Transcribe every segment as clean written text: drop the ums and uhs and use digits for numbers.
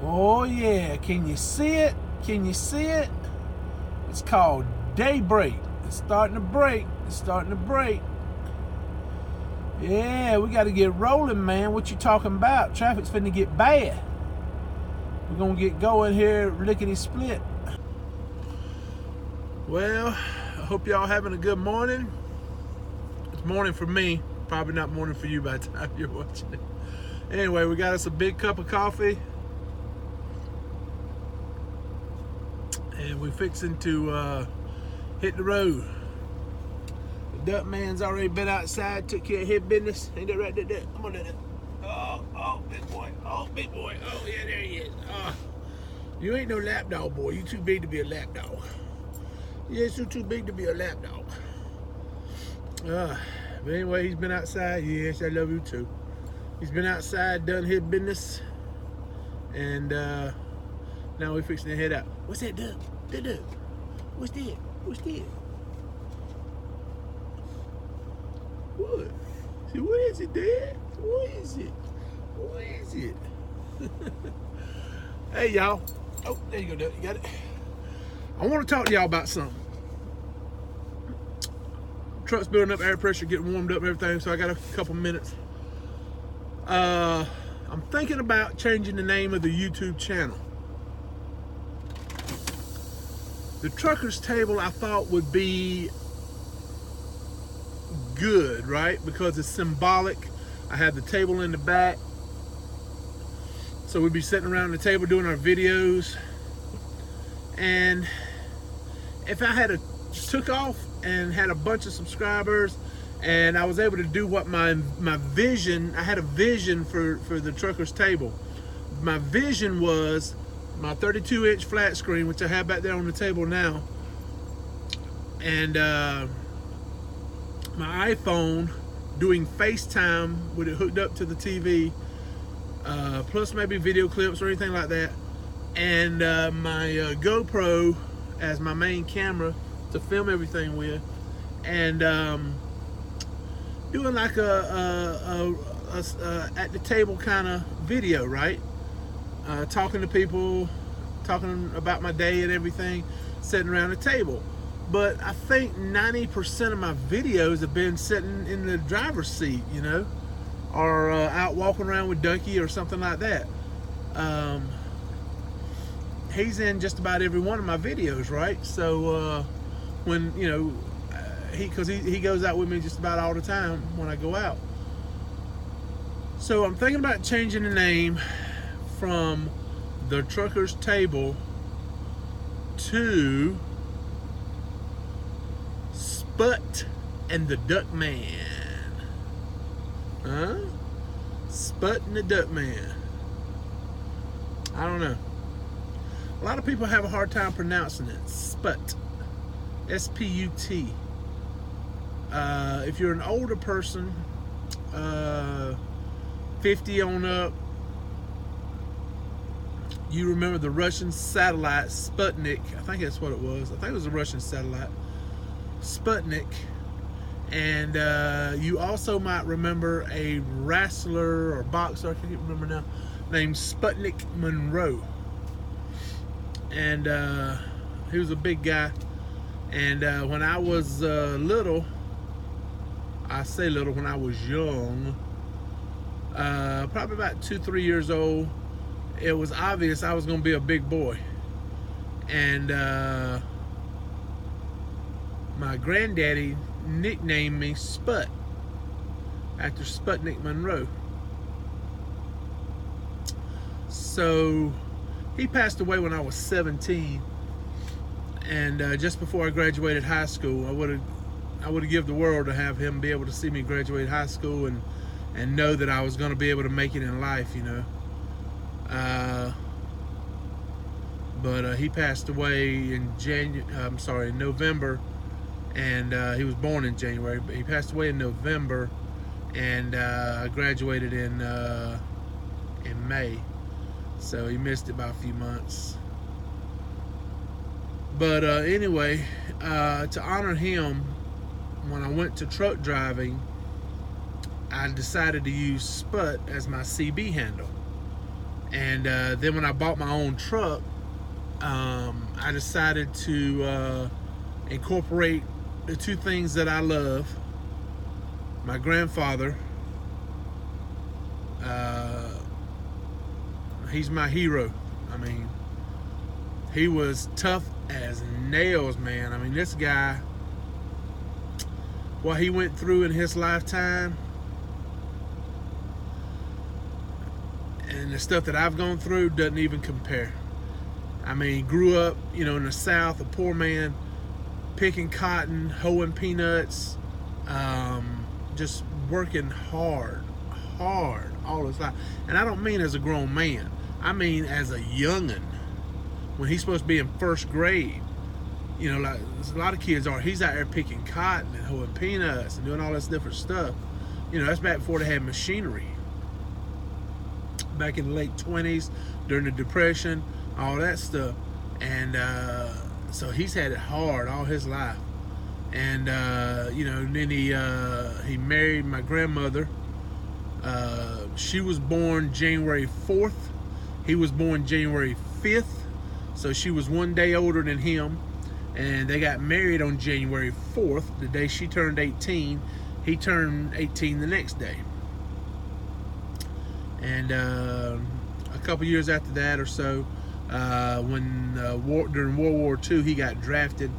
Oh yeah, can you see it? Can you see it? It's called daybreak. It's starting to break. It's starting to break. Yeah, we got to get rolling, man. What you talking about? Traffic's finna get bad. We're gonna get going here, lickety split. Well, I hope y'all having a good morning. It's morning for me, probably not morning for you by the time you're watching it. Anyway, we got us a big cup of coffee. And we're fixing to hit the road. The Duckman's already been outside, took care of his business. Ain't that right there? Come on, there. Oh, big boy. Oh, big boy. Oh, yeah, there he is. You ain't no lap dog, boy. You too big to be a lap dog. Yes, you're too big to be a lap dog. But anyway, he's been outside. Yes, I love you too. He's been outside, done his business. And now we're fixing to head out. What's that, duck? That duck? What's that? What's that? What? See, what is it, Dad? What is it? What is it? Hey, y'all. Oh, there you go, duck. You got it? I want to talk to y'all about something. Truck's building up air pressure, getting warmed up and everything, so I got a couple minutes. I'm thinking about changing the name of the YouTube channel. The Trucker's Table I thought would be good, right? Because it's symbolic. I have the table in the back. So we'd be sitting around the table doing our videos. And if I had took off and had a bunch of subscribers and I was able to do what my vision, I had a vision for the Trucker's Table. My vision was my 32-inch flat screen, which I have back there on the table now, and my iPhone doing FaceTime with it hooked up to the TV, plus maybe video clips or anything like that, and my GoPro as my main camera to film everything with, and doing like a at the table kind of video, right? Talking to people, talking about my day and everything, sitting around the table. But I think 90% of my videos have been sitting in the driver's seat, you know, or out walking around with Ducky or something like that. He's in just about every one of my videos, right? So when, you know, because he goes out with me just about all the time when I go out. So I'm thinking about changing the name from the Trucker's Table to Sput and the Duckman. Huh? Sput and the Duckman. I don't know. A lot of people have a hard time pronouncing it. Sput. S-P-U-T. If you're an older person, 50 on up, you remember the Russian satellite Sputnik. I think that's what it was. I think it was a Russian satellite, Sputnik. And you also might remember a wrestler or boxer, I can't remember now, named Sputnik Monroe. And he was a big guy. And when I was little, I say little, when I was young, probably about 2-3 years old, it was obvious I was going to be a big boy. And my granddaddy nicknamed me Sput, after Sputnik Monroe. So he passed away when I was 17, and just before I graduated high school. I would have given the world to have him be able to see me graduate high school and know that I was going to be able to make it in life, you know. But he passed away in November, and he was born in January, but he passed away in November, and I graduated in May, so he missed it by a few months. But anyway, to honor him, when I went to truck driving, I decided to use Sput as my CB handle. And then when I bought my own truck, I decided to incorporate the two things that I love. My grandfather, he's my hero. I mean, he was tough as nails, man. I mean, this guy, what he went through in his lifetime and the stuff that I've gone through doesn't even compare. I mean, grew up, you know, in the South, a poor man, picking cotton, hoeing peanuts, just working hard all his life. And I don't mean as a grown man. I mean as a youngin', when he's supposed to be in first grade. You know, like a lot of kids are. He's out there picking cotton and hoeing peanuts and doing all this different stuff. You know, that's back before they had machinery. Back in the late 20s, during the Depression, all that stuff. And so he's had it hard all his life. And you know, then he married my grandmother. She was born January 4th. He was born January 5th. So she was one day older than him. And they got married on January 4th, the day she turned 18. He turned 18 the next day. And a couple years after that or so, when during World War II, he got drafted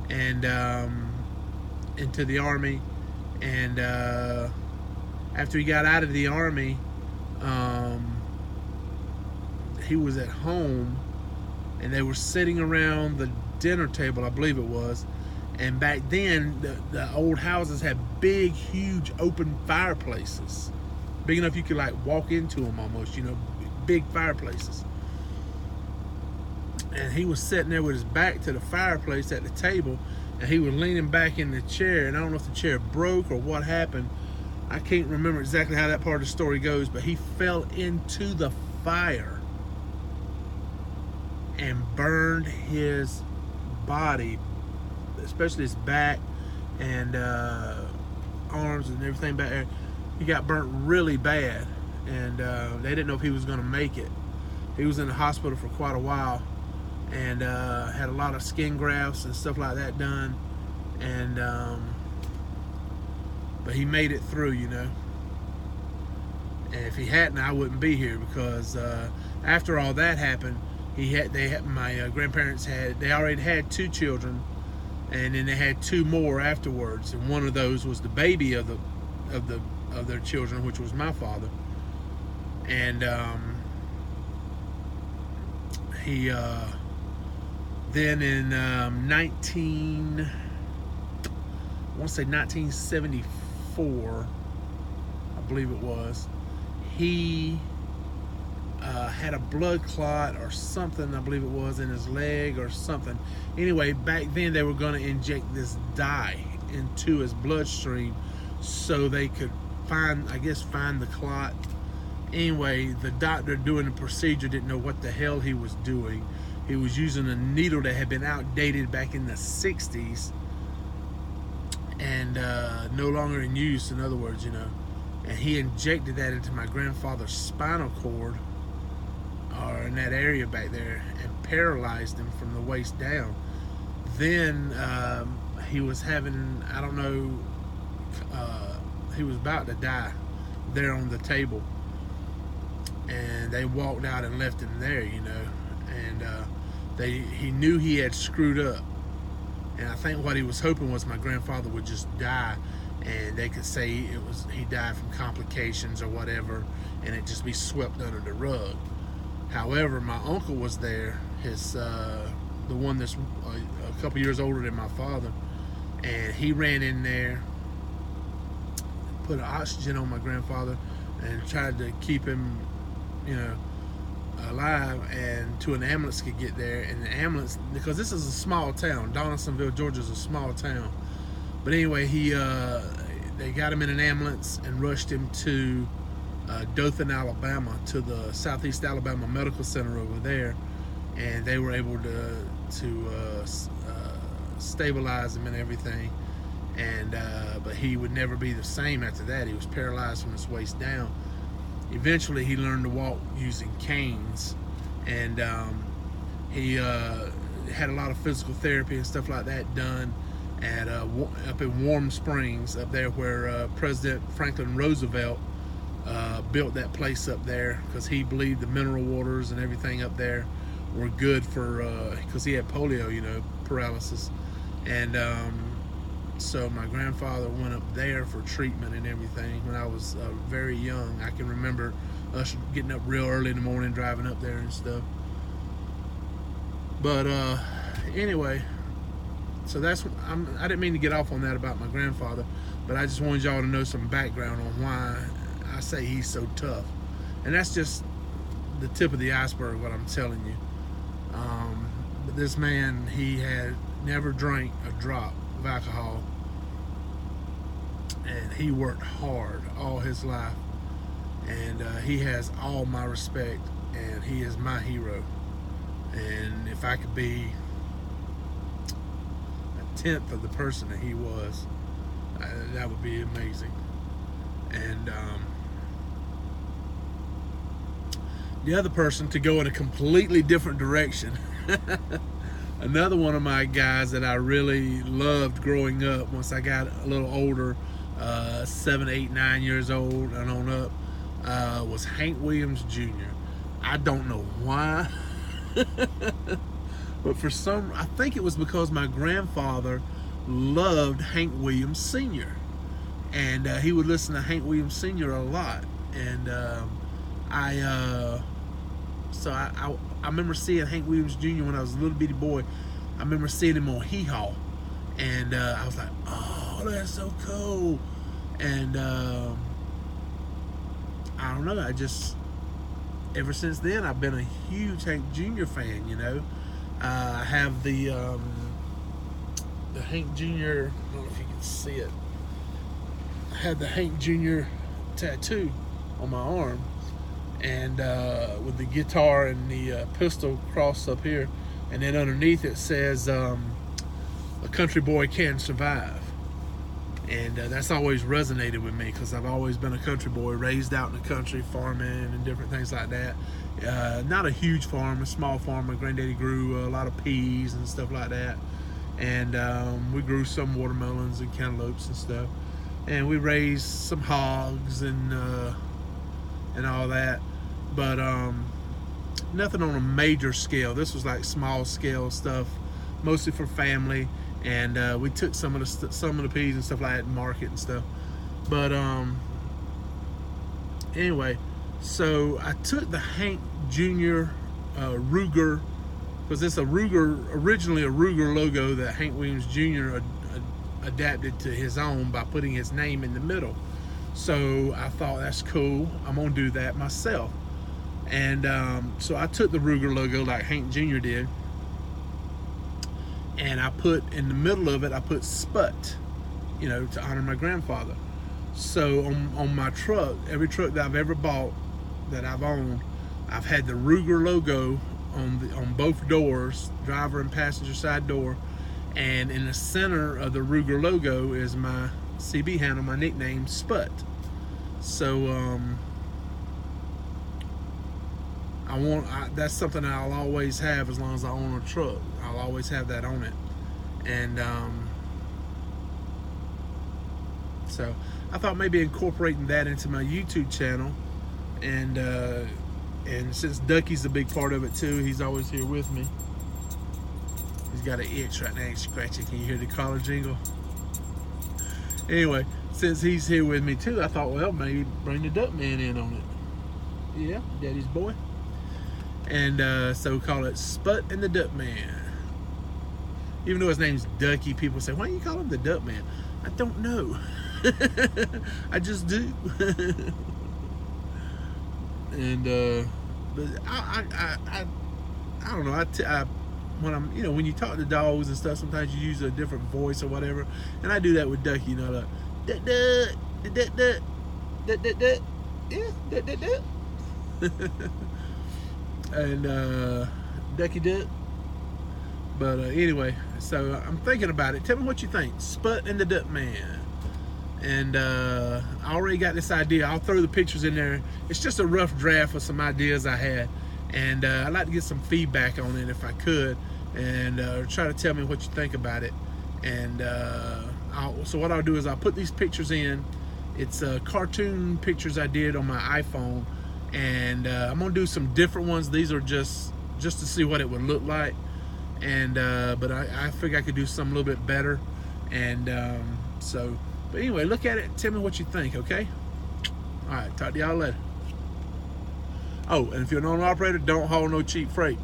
and into the Army. And after he got out of the Army, he was at home, and they were sitting around the dinner table, I believe it was. And back then, the old houses had big, huge open fireplaces, big enough you could like walk into them almost, you know, big fireplaces. And he was sitting there with his back to the fireplace at the table, and he was leaning back in the chair, and I don't know if the chair broke or what happened. I can't remember exactly how that part of the story goes, but he fell into the fire and burned his body, especially his back and arms and everything back there. He got burnt really bad, and they didn't know if he was going to make it. He was in the hospital for quite a while, and had a lot of skin grafts and stuff like that done, and but he made it through, you know. And if he hadn't, I wouldn't be here, because after all that happened, my grandparents they already had 2 children, and then they had 2 more afterwards, and one of those was the baby of their children, which was my father. And he then in 1974, I believe it was, he had a blood clot or something, I believe it was, in his leg or something. Anyway, back then they were going to inject this dye into his bloodstream so they could find the clot. Anyway, the doctor doing the procedure didn't know what the hell he was doing. He was using a needle that had been outdated back in the 60s and no longer in use, in other words, you know. And he injected that into my grandfather's spinal cord, or in that area back there, and paralyzed him from the waist down. Then he was having, I don't know, he was about to die there on the table, and they walked out and left him there, you know. And he knew he had screwed up, and I think what he was hoping was my grandfather would just die, and they could say he died from complications or whatever, and it just be swept under the rug. However, my uncle was there, the one that's a couple years older than my father, and he ran in there, put oxygen on my grandfather, and tried to keep him, you know, alive, and till an ambulance could get there. And the ambulance, because this is a small town, Donaldsonville, Georgia is a small town. But anyway, they got him in an ambulance and rushed him to Dothan, Alabama, to the Southeast Alabama Medical Center over there, and they were able to stabilize him and everything. And but he would never be the same after that. He was paralyzed from his waist down. eventually he learned to walk using canes, and he had a lot of physical therapy and stuff like that done at up in Warm Springs, up there where President Franklin Roosevelt built that place up there, because he believed the mineral waters and everything up there were good for, because he had polio, you know, paralysis. And so my grandfather went up there for treatment and everything when I was very young. I can remember us getting up real early in the morning, driving up there and stuff. But anyway, so that's what I didn't mean to get off on that about my grandfather, but I just wanted y'all to know some background on why I say he's so tough. And that's just the tip of the iceberg, what I'm telling you. But this man, he had never drank a drop of alcohol, and he worked hard all his life, and he has all my respect, and he is my hero. And if I could be a tenth of the person that he was, that would be amazing. And the other person, to go in a completely different direction, another one of my guys that I really loved growing up, once I got a little older, 7, 8, 9 years old and on up, was Hank Williams Jr. I don't know why, but for some, I think it was because my grandfather loved Hank Williams Sr. And he would listen to Hank Williams Sr. a lot. And I remember seeing Hank Williams Jr. when I was a little bitty boy. I remember seeing him on Hee Haw, and I was like, oh, that's so cool. And I don't know, I just, ever since then, I've been a huge Hank Jr. fan, you know. I have the Hank Jr., I don't know if you can see it, I had the Hank Jr. tattoo on my arm, and with the guitar and the pistol crossed up here, and then underneath it says a country boy can survive. And that's always resonated with me, because I've always been a country boy, raised out in the country, farming and different things like that. Not a huge farm, a small farm. My granddaddy grew a lot of peas and stuff like that, and we grew some watermelons and cantaloupes and stuff, and we raised some hogs and all that, but nothing on a major scale. This was like small scale stuff, mostly for family. And we took some of the peas and stuff like that to market and stuff. But anyway, so I took the Hank Jr. Ruger, because it's originally a Ruger logo that Hank Williams Jr. adapted to his own by putting his name in the middle. So I thought, that's cool, I'm gonna do that myself. And so I took the Ruger logo like Hank Jr. did, and I put in the middle of it, I put Sput, you know, to honor my grandfather. So on my truck, every truck that I've ever bought, that I've owned, I've had the Ruger logo on both doors, driver and passenger side door, and in the center of the Ruger logo is my CB handle, my nickname, Sput. So that's something that I'll always have as long as I own a truck. I'll always have that on it. And so I thought maybe incorporating that into my YouTube channel, and since Ducky's a big part of it too, he's always here with me. He's got an itch right now, he's scratching. Can you hear the collar jingle? Anyway, since he's here with me too, I thought, well, maybe bring the Duckman in on it. Yeah, Daddy's boy. And so we call it Sput and the Duckman. Even though his name's Ducky, people say, why do you call him the Duckman? I don't know. I just do. And but I don't know. When I'm, you know, when you talk to dogs and stuff, sometimes you use a different voice or whatever, and I do that with Ducky. You know, like duck duck duck duck duck duck duck, yeah, duck duck duck. And Ducky Duck. But anyway, so I'm thinking about it. Tell me what you think. Sput and the Duckman. And I already got this idea. I'll throw the pictures in there. It's just a rough draft of some ideas I had, and I'd like to get some feedback on it if I could, and try to tell me what you think about it. And so what I'll do is I'll put these pictures in. It's cartoon pictures I did on my iPhone, and I'm gonna do some different ones. These are just to see what it would look like, and but I figure I could do something a little bit better, and but anyway, look at it and tell me what you think, okay? All right, talk to y'all later. Oh, and if you're an owner operator, don't haul no cheap freight.